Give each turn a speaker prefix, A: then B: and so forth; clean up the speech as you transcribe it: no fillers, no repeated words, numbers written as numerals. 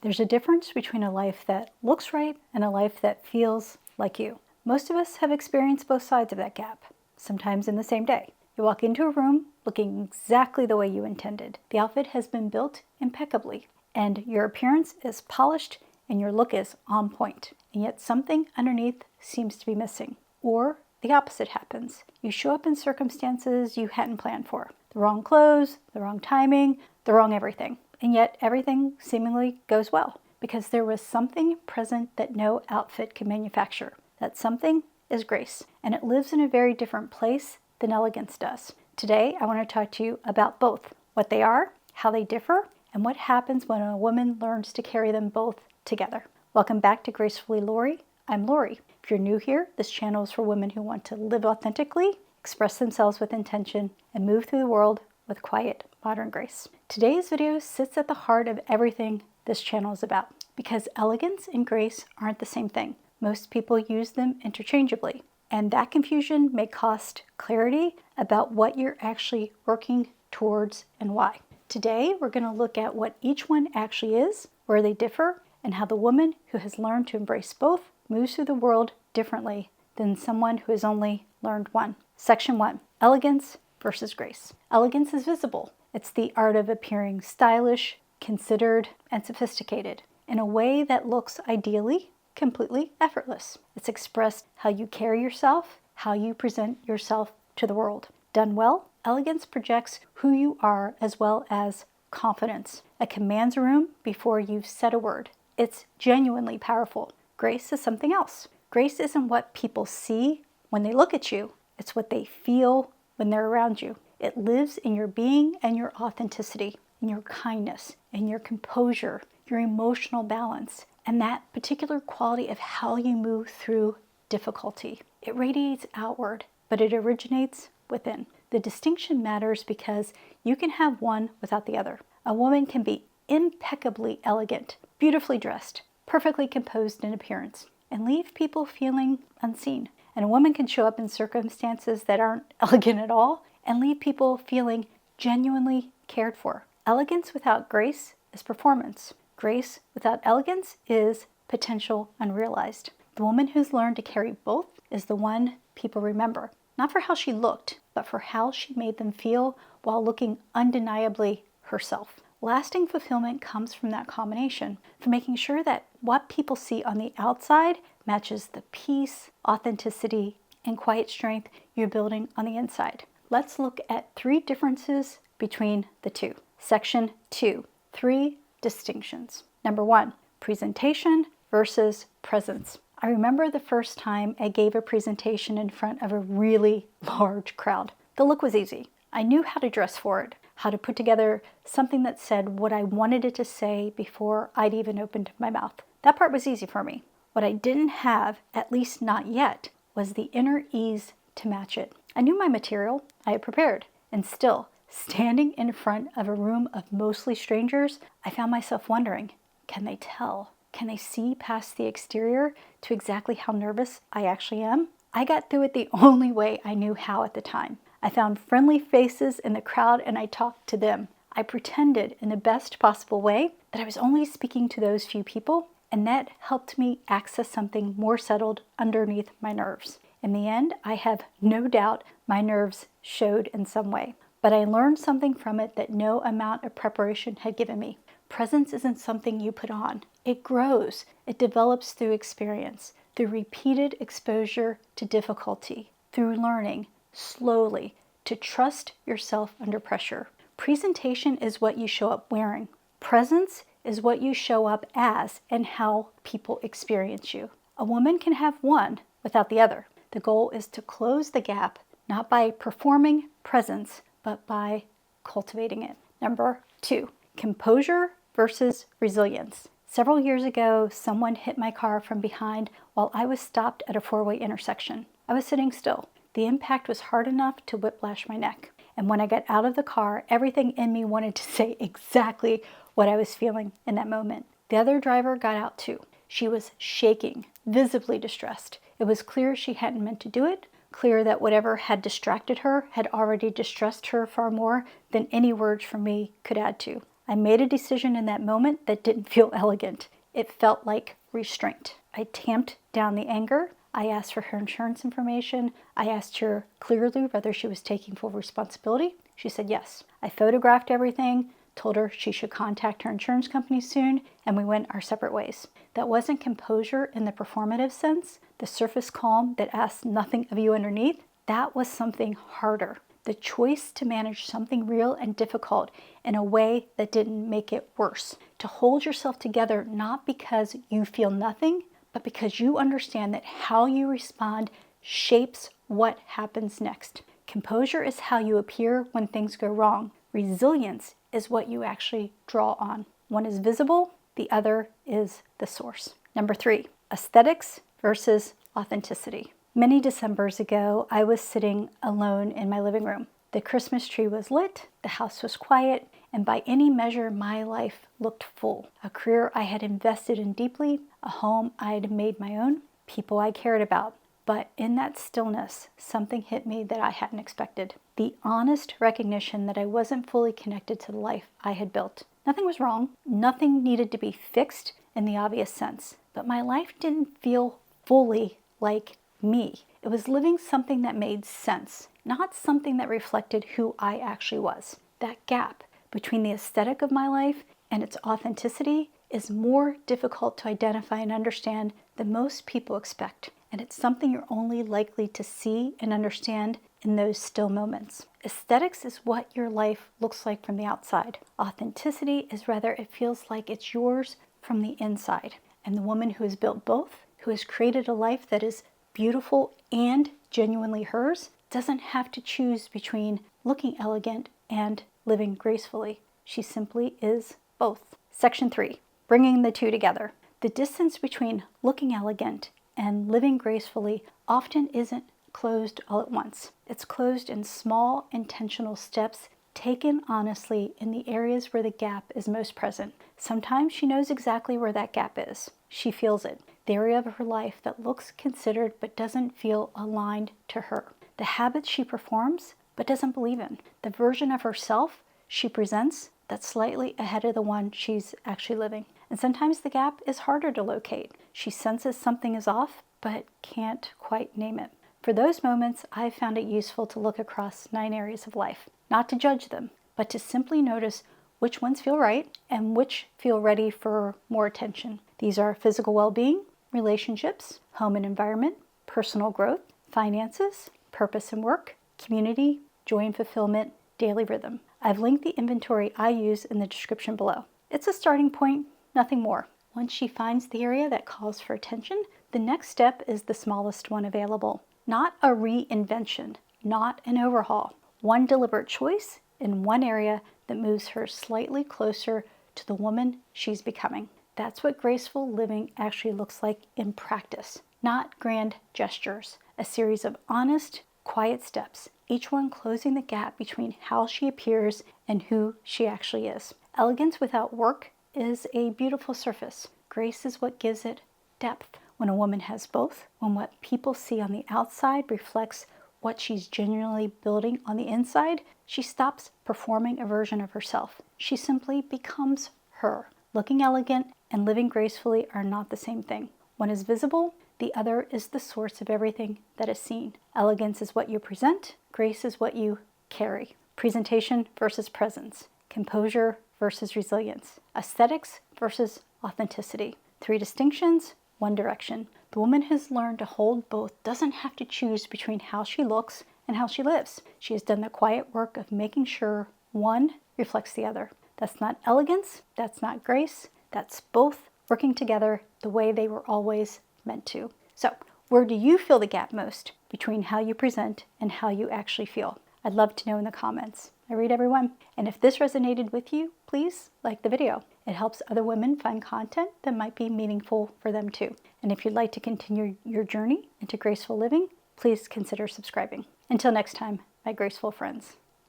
A: There's a difference between a life that looks right and a life that feels like you. Most of us have experienced both sides of that gap, sometimes in the same day. You walk into a room looking exactly the way you intended. The outfit has been built impeccably, and your appearance is polished and your look is on point. And yet something underneath seems to be missing. Or the opposite happens. You show up in circumstances you hadn't planned for. The wrong clothes, the wrong timing, the wrong everything. And yet everything seemingly goes well because there was something present that no outfit can manufacture. That something is grace, and it lives in a very different place than elegance does. Today, I want to talk to you about both, what they are, how they differ, and what happens when a woman learns to carry them both together. Welcome back to Gracefully Lori. I'm Lori. If you're new here, this channel is for women who want to live authentically, express themselves with intention, and move through the world with quiet, modern grace. Today's video sits at the heart of everything this channel is about, because elegance and grace aren't the same thing. Most people use them interchangeably, and that confusion may cost clarity about what you're actually working towards and why. Today, we're going to look at what each one actually is, where they differ, and how the woman who has learned to embrace both moves through the world differently than someone who has only learned one. Section 1, Elegance versus Grace. Elegance is visible. It's the art of appearing stylish, considered, and sophisticated in a way that looks ideally completely effortless. It's expressed how you carry yourself, how you present yourself to the world. Done well, elegance projects who you are as well as confidence. It commands a room before you've said a word. It's genuinely powerful. Grace is something else. Grace isn't what people see when they look at you. It's what they feel when they're around you. It lives in your being and your authenticity, in your kindness, in your composure, your emotional balance, and that particular quality of how you move through difficulty. It radiates outward, but it originates within. The distinction matters because you can have one without the other. A woman can be impeccably elegant, beautifully dressed, perfectly composed in appearance, and leave people feeling unseen. And a woman can show up in circumstances that aren't elegant at all and leave people feeling genuinely cared for. Elegance without grace is performance. Grace without elegance is potential unrealized. The woman who's learned to carry both is the one people remember, not for how she looked, but for how she made them feel while looking undeniably herself. Lasting fulfillment comes from that combination, from making sure that what people see on the outside matches the peace, authenticity, and quiet strength you're building on the inside. Let's look at 3 differences between the two. Section 2, 3 distinctions. Number 1, presentation versus presence. I remember the first time I gave a presentation in front of a really large crowd. The look was easy. I knew how to dress for it, how to put together something that said what I wanted it to say before I'd even opened my mouth. That part was easy for me. What I didn't have, at least not yet, was the inner ease to match it. I knew my material, I had prepared, and still, standing in front of a room of mostly strangers, I found myself wondering, can they tell? Can they see past the exterior to exactly how nervous I actually am? I got through it the only way I knew how at the time. I found friendly faces in the crowd and I talked to them. I pretended in the best possible way that I was only speaking to those few people, and that helped me access something more settled underneath my nerves. In the end, I have no doubt my nerves showed in some way, but I learned something from it that no amount of preparation had given me. Presence isn't something you put on. It grows. It develops through experience, through repeated exposure to difficulty, through learning, slowly, to trust yourself under pressure. Presentation is what you show up wearing. Presence is what you show up as and how people experience you. A woman can have one without the other. The goal is to close the gap, not by performing presence, but by cultivating it. Number 2, composure versus resilience. Several years ago, someone hit my car from behind while I was stopped at a 4-way intersection. I was sitting still. The impact was hard enough to whiplash my neck. And when I got out of the car, everything in me wanted to say exactly what I was feeling in that moment. The other driver got out too. She was shaking, visibly distressed. It was clear she hadn't meant to do it, clear that whatever had distracted her had already distressed her far more than any words from me could add to. I made a decision in that moment that didn't feel elegant. It felt like restraint. I tamped down the anger. I asked for her insurance information. I asked her clearly whether she was taking full responsibility. She said yes. I photographed everything, told her she should contact her insurance company soon, and we went our separate ways. That wasn't composure in the performative sense, the surface calm that asked nothing of you underneath. That was something harder. The choice to manage something real and difficult in a way that didn't make it worse. To hold yourself together not because you feel nothing, but because you understand that how you respond shapes what happens next. Composure is how you appear when things go wrong. Resilience is what you actually draw on. One is visible, the other is the source. Number 3, aesthetics versus authenticity. Many Decembers ago, I was sitting alone in my living room. The Christmas tree was lit, the house was quiet, and by any measure, my life looked full. A career I had invested in deeply, a home I had made my own, people I cared about. But in that stillness, something hit me that I hadn't expected. The honest recognition that I wasn't fully connected to the life I had built. Nothing was wrong. Nothing needed to be fixed in the obvious sense. But my life didn't feel fully like me. It was living something that made sense, not something that reflected who I actually was. That gap between the aesthetic of my life and its authenticity is more difficult to identify and understand than most people expect. And it's something you're only likely to see and understand in those still moments. Aesthetics is what your life looks like from the outside. Authenticity is whether it feels like it's yours from the inside. And the woman who has built both, who has created a life that is beautiful and genuinely hers, doesn't have to choose between looking elegant and living gracefully. She simply is both. Section 3, bringing the two together. The distance between looking elegant and living gracefully often isn't closed all at once. It's closed in small, intentional steps taken honestly in the areas where the gap is most present. Sometimes she knows exactly where that gap is. She feels it. The area of her life that looks considered but doesn't feel aligned to her. The habits she performs but doesn't believe in. The version of herself she presents that's slightly ahead of the one she's actually living. And sometimes the gap is harder to locate. She senses something is off but can't quite name it. For those moments, I've found it useful to look across 9 areas of life, not to judge them, but to simply notice which ones feel right and which feel ready for more attention. These are physical well-being, relationships, home and environment, personal growth, finances, purpose and work, community, joy and fulfillment, daily rhythm. I've linked the inventory I use in the description below. It's a starting point, nothing more. Once she finds the area that calls for attention, the next step is the smallest one available. Not a reinvention, not an overhaul. One deliberate choice in one area that moves her slightly closer to the woman she's becoming. That's what graceful living actually looks like in practice, not grand gestures. A series of honest, quiet steps, each one closing the gap between how she appears and who she actually is. Elegance without work is a beautiful surface. Grace is what gives it depth. When a woman has both, when what people see on the outside reflects what she's genuinely building on the inside, she stops performing a version of herself. She simply becomes her. Looking elegant and living gracefully are not the same thing. One is visible, the other is the source of everything that is seen. Elegance is what you present, grace is what you carry. Presentation versus presence. Composure versus resilience. Aesthetics versus authenticity. 3 distinctions, 1 direction. The woman has learned to hold both, doesn't have to choose between how she looks and how she lives. She has done the quiet work of making sure one reflects the other. That's not elegance, that's not grace, that's both working together the way they were always meant to. So, where do you feel the gap most between how you present and how you actually feel? I'd love to know in the comments. I read everyone. And if this resonated with you, please like the video. It helps other women find content that might be meaningful for them too. And if you'd like to continue your journey into graceful living, please consider subscribing. Until next time, my graceful friends.